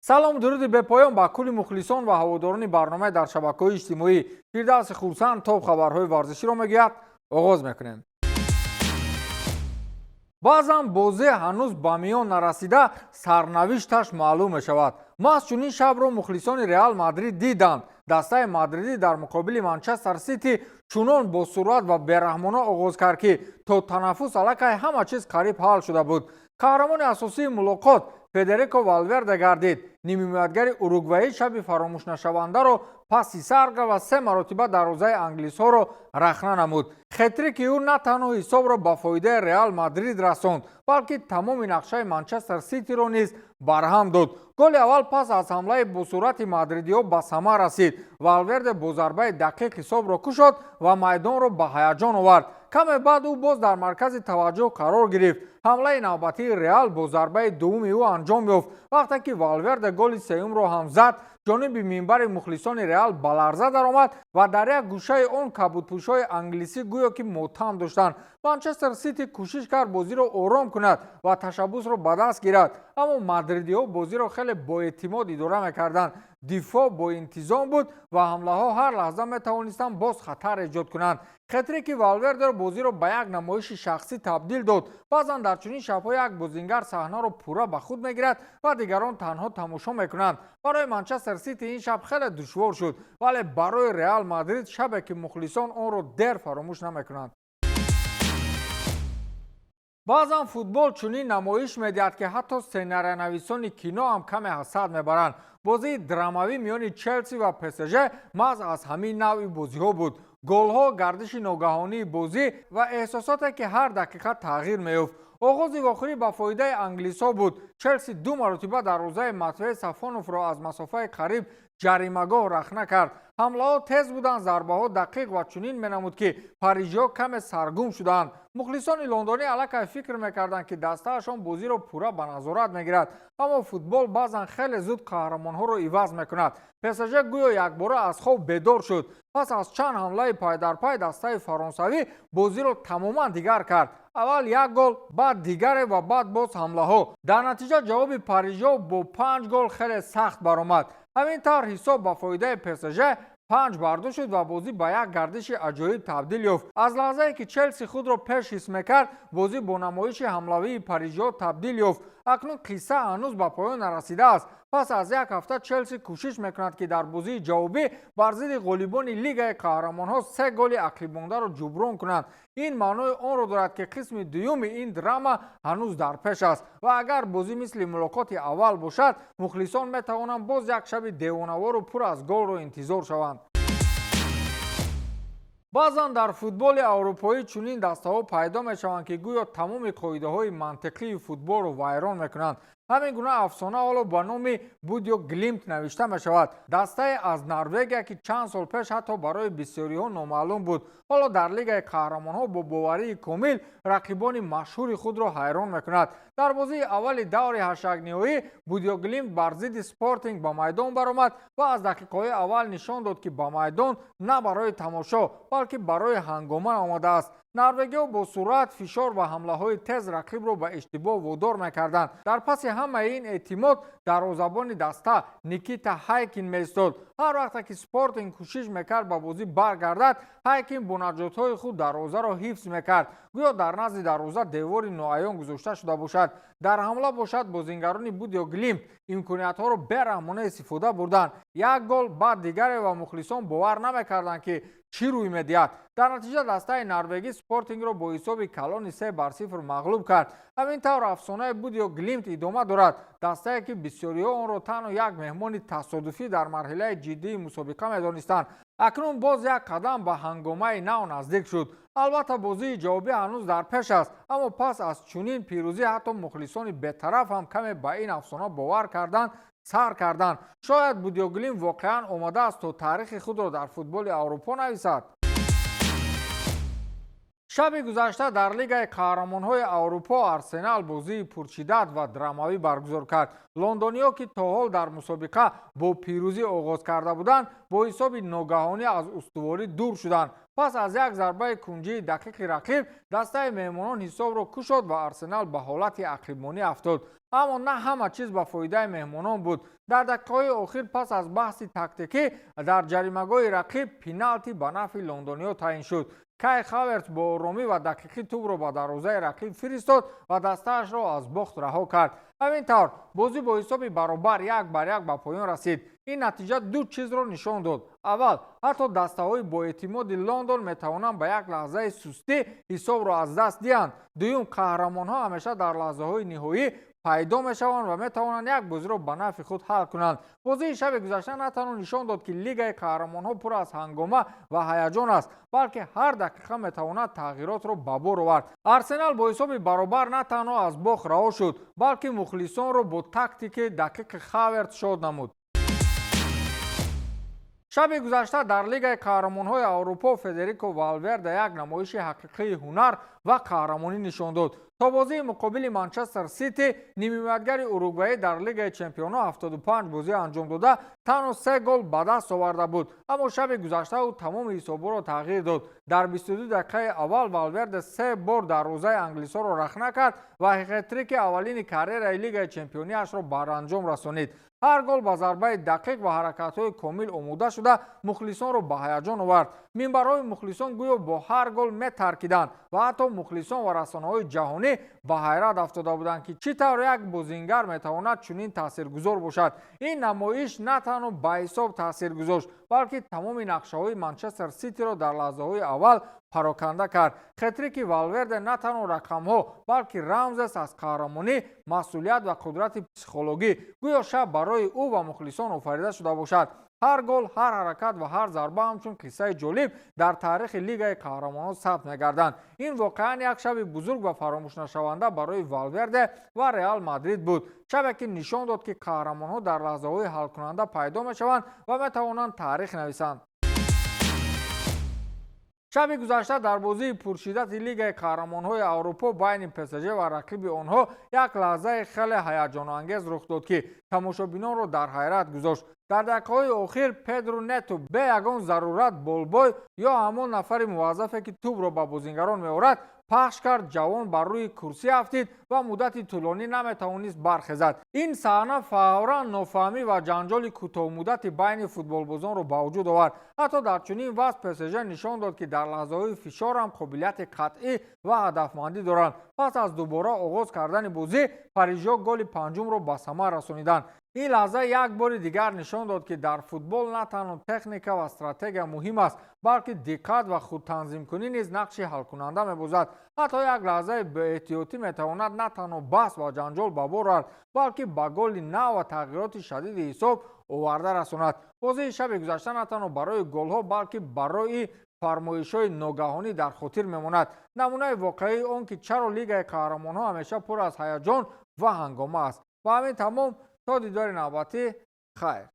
салом дуруди бепоён ба кулли мухлисон ва ҳаводорони барномаи дар шабакаҳои иҷтимоӣ фирдавси хурсанд тоб хабарҳои варзиширо мегӯяд. оғоз мекунем. баъзан бозе ҳанӯз ба миён нарасида сарнавишташ маълум мешавад. маҳз чунин шабро мухлисони Реал Мадрид диданд. дастаи мадридӣ дар муқобили Манчестер Сити чунон босуръат ва бераҳмона оғоз кард ки то танаффус аллакай ҳама чиз қариб ҳал шуда буд. қаҳрамони асосии мулоқот Федерико Валверде гардид. нимоядгари уругваӣ шаби фаромӯшнашавандаро паси сар кард ва 3 маротиба дарвозаи англисҳоро рахна намуд. хетрики ӯ на танҳо ҳисобро ба фоидаи Реал Мадрид расонд, балки тамоми нақшаи Манчестер Ситиро низ барҳам дод. голи аввал пас аз ҳамлаи босуръати мадридиҳо ба самар расид. Валверде бо зарбаи дақиқ ҳисобро кушод ва майдонро ба ҳаяҷон овард. каме баъд ӯ боз дар маркази таваҷҷӯҳ қарор гирифт. ҳамлаи навбатии Реал бо зарбаи дуввуми ӯ анҷом ёфт. вақте ки Валверде голи сеюмро ҳам зад, ҷониби минбари мухлисони Реал ба ларза даромад ва дар як гӯшаи он кабудпӯшҳои англисӣ гӯё ки мотам доштанд. Манчестер Сити кӯшиш кард бозиро ором кунад ва ташаббусро ба даст гирад, аммо мадридиҳо бозиро хеле боэътимод идора мекарданд. дифоъ бо интизом буд ва ҳамлаҳо ҳар лаҳза метавонистанд боз хатар эҷод кунанд. хетрики Валверде бозиро ба як намоиши шахсӣ табдил дод. баъзан дар чунин шабҳо як бозингар саҳнаро пурра ба худ мегирад ва дигарон танҳо тамошо мекунанд. барои Манчестер Сити ин шаб хеле душвор шуд, вале барои Реал Мадрид шабе ки мухлисон онро дер фаромӯш намекунанд. баъзан футбол чунин намоиш медиҳад ки ҳатто сценарионависони кино ҳам каме ҳасад мебаранд. бозии драмавӣ миёни Челси ва ПСЖ маҳз аз ҳамин навъи бозиҳо буд. голҳо, гардиши ногаҳонии бозӣ ва эҳсосоте ки ҳар дақиқа тағйир меёфт. оғози вохӯрӣ ба фоидаи англисҳо буд. Челси 2 маротиба дарвозаи Матвей Сафоновро аз масофаи қариб ҷаримагоҳ рахна кард. ҳамлаҳо тез буданд, зарбаҳо дақиқ ва чунин менамуд ки парижиҳо каме саргум шуданд. мухлисони лондонӣ аллакай фикр мекарданд ки дастаашон бозиро пурра ба назорат мегирад, аммо футбол баъзан хеле зуд қаҳрамонҳоро иваз мекунад. ПСЖ гӯё якбора аз хоб бедор шуд. пас аз чанд ҳамлаи пайдарпай дастаи фаронсавӣ бозиро тамоман дигар кард. аввал як гол, баъд дигаре ва баъд боз ҳамлаҳо. дар натиҷа ҷавоби парижиҳо бо 5 гол хеле сахт баромад. ҳамин тавр ҳисоб ба фоидаи ПСЖ 5-2 шуд ва бозӣ ба як гардиши аҷоиб табдил ёфт. аз лаҳзае ки Челси худро пеш ҳис мекард, бозӣ бо намоиши ҳамлавии парижиҳо табдил ёфт. акнун қисса ҳанӯз ба поён нарасидааст. пас аз як ҳафта Челси кӯшиш мекунад ки дар бозии ҷавобӣ бар зидди ғолибони Лигаи Қаҳрамонҳо 3 голи ақибмондаро ҷуброн кунанд. ин маънои онро дорад ки қисми дуюми ин драма ҳанӯз дар пеш аст ва агар бозӣ мисли мулоқоти аввал бошад, мухлисон метавонанд боз як шаби девонавору пур аз голро интизор шаванд. баъзан дар футболи аврупоӣ чунин дастаҳо пайдо мешаванд ки гӯё тамоми қоидаҳои мантиқии футболро вайрон мекунанд. ҳамин гуна афсона ҳоло ба номи Будё Глимт навишта мешавад. дастае аз Норвегия ки чанд сол пеш ҳатто барои бисёриҳо номаълум буд, ҳоло дар Лигаи Қаҳрамонҳо бо боварии комил рақибони машҳури худро ҳайрон мекунад. дар бозии аввали даври ҳаштагниҳоӣ Будё Глимт бар зидди Спортинг ба майдон баромад ва аз дақиқаҳои аввал нишон дод ки ба майдон на барои тамошо, балки барои ҳангома омадааст. норвегиҳо бо суръат, фишор ва ҳамлаҳои тез рақибро ба иштибоҳ водор мекарданд. дар паси ҳамаи ин эътимод дарвозабони даста Никита Хайкин меистод. ҳар вақте ки Спортинг кӯшиш мекард ба бозӣ баргардад, Хайкин бо наҷотҳои худ дарвозаро ҳифз мекард. гӯё дар назди дарвоза девори ноаён гузошта шуда бошад. дар ҳамла бошад бозингарони Будё Глимт имкониятҳоро бераҳмона истифода бурданд. як гол, баъд дигаре ва мухлисон бовар намекарданд ки чӣ рӯй медиҳад. дар натиҷа дастаи норвегӣ Спортингро бо ҳисоби калони 3-0 мағлуб кард. ҳамин тавр афсонаи Будё Глимт идома дорад. дастае ки бисёриҳо онро танҳо як меҳмони тасодуфӣ дар марҳилаи ҷиддии мусобиқа медонистанд. акнун боз як қадам ба ҳангомаи нав наздик шуд. албатта бозии ҷавобӣ ҳанӯз дар пеш аст, аммо пас аз чунин пирӯзӣ ҳатто мухлисони бетараф ҳам каме ба ин афсона бовар карданд, сар карданд. шояд Будё Глимт воқеан омадааст то таърихи худро дар футболи аврупо нависад. шаби гузашта дар Лигаи Қаҳрамонҳои Аврупо Арсенал бозии пуршиддат ва драмавӣ баргузор кард. лондониҳо ки то ҳол дар мусобиқа бо пирӯзӣ оғоз карда буданд, бо ҳисоби ногаҳонӣ аз устуворӣ дур шуданд. پس از یک ضربه کنجی دقیق رقیب دسته مهمانان حساب را کشاد و آرسنال به حالت عقیب‌مانی افتاد. اما نه همه چیز به فایده مهمانان بود. در دقیقه‌های اخیر پس از بحث تاکتیکی در جریمه‌گاه رقیب پنالتی به نفع لندنی‌ها تعیین شد. کای هاورتز با آرامی و دقیقی توپ را به دروازه رقیب فرستاد و دسته‌اش را از باخت رها کرد. همین طور بازی با حساب برابر 1-1 به پایان رسید. این نتیجه دو چیز را نشان داد. اول، حتی دسته‌های با اعتماد لندن می‌توانند به یک لحظه سستی حساب را از دست دهند. دوم، قهرمان‌ها همیشه در لحظه‌های نهایی پیدا میشوند و میتوانند یک بازی را به نفع خود حل کنند. بازی شب گذشته نه تنها نشان داد که لیگ قهرمان‌ها پر از هنگامه و هیجان است، بلکه هر دقیقه میتواند تغییرات را به بار آورد. آرسنال با حساب برابر نه تنها از باخت رها شد، بلکه مخلصان را با تاکتیک دقیق هاورتز شاد نمود. شب گذشته در لیگ قهرمان‌های اروپا فدریکو والورده یک نمایش حقیقی هنر و قهرمانی نشان داد. تا بازی مقابل منچستر سیتی نیمه‌وقتگر اوروگوئه در لیگ چمپیون‌ها 75 بازی انجام داده تنها 3 گل به دست آورده بود، اما شب گذشته او تمام حساب‌ها را تغییر داد. در 22 دقیقه اول والورده 3 بار دروازه انگلیس‌ها را رخنه کرد و هتریک اولین کریر لیگ چمپیونی‌اش را بر انجام رسانید. هر گل با ضربه دقیق و حرکت‌های کامل آموده شده مخلصان را به هیجان آورد. منبرهای مخلصان گویا با هر گل می‌ترکیدند و حتی مخلصان و رسانه‌های جهانی به حیرت افتاده بودند که چطور یک بازیگر می‌تواند چنین تاثیرگذار باشد. این نمایش نه تنها به حساب تاثیر گذاشت، بلکه تمام نقشه‌های منچستر سیتی را در لحظه‌های اول پراکنده کرد. هتریک والورده نه تنها رقم‌ها بلکه رمز است از قهرمانی، مسئولیت و قدرت پسیکولوژی. گویا شب برای او و مخلصان آفریده شده باشد. هر گل، هر حرکت و هر ضربه همچون قصه جالب در تاریخ لیگ قهرمانان ثبت می‌گردند. این واقعا یک شب بزرگ و فراموش نشونده برای والورده و رئال مادرید بود. شبی که نشان داد که قهرمان‌ها در لحظه‌های حل کننده پیدا می‌شوند و می‌توانند تاریخ نویسند. شب گذشته در بازی پرشدت لیگ قهرمان‌های اروپا بین PSG و رقیب آنها یک لحظه خیلی هیجان انگیز رخ داد که تماشابینان را در حیرت گذاشت. در دقیقه‌های آخر پدرو نتو به یگان ضرورت بالبای یا همان نفر موظفی که توپ را به بازیگران می‌آورد پخش کرد. جوان بر روی کرسی افتید و مدت طولانی نمی‌توانست برخیزد. این صحنه فوراً نافهمی و جنجال کوتاه مدت بین فوتبالبازان را به وجود آورد. حتی در چنین وضع PSG نشان داد که در لحظه‌های فشار هم قابلیت قطعی و هدفمندی دارند. پس از دوباره آغاز کردن بازی پاریژیا گل پنجم را به ثمر رسانیدند. این لحظه یک بار دیگر نشان داد که در فوتبال نه تنها تکنیک و استراتژی مهم است، بلکه دقت و خود تنظیم کنی نیز نقش حل کننده می‌باشد. حتی یک لحظه به احتیاطی می‌تواند نه تنها بحث و جنجال به بار آورد، بلکه به گل نو و تغییرات شدید حساب آورده رساند. بازی شب گذشته نه تنها برای گل‌ها بلکه برای فرمایش‌های ناگهانی در خاطر می‌ماند. نمونه واقعی آن که چرا لیگ قهرمان‌ها همیشه پر از هیجان و هنگامه است. و همین تمام. تا دیدار نوبتی، خیر.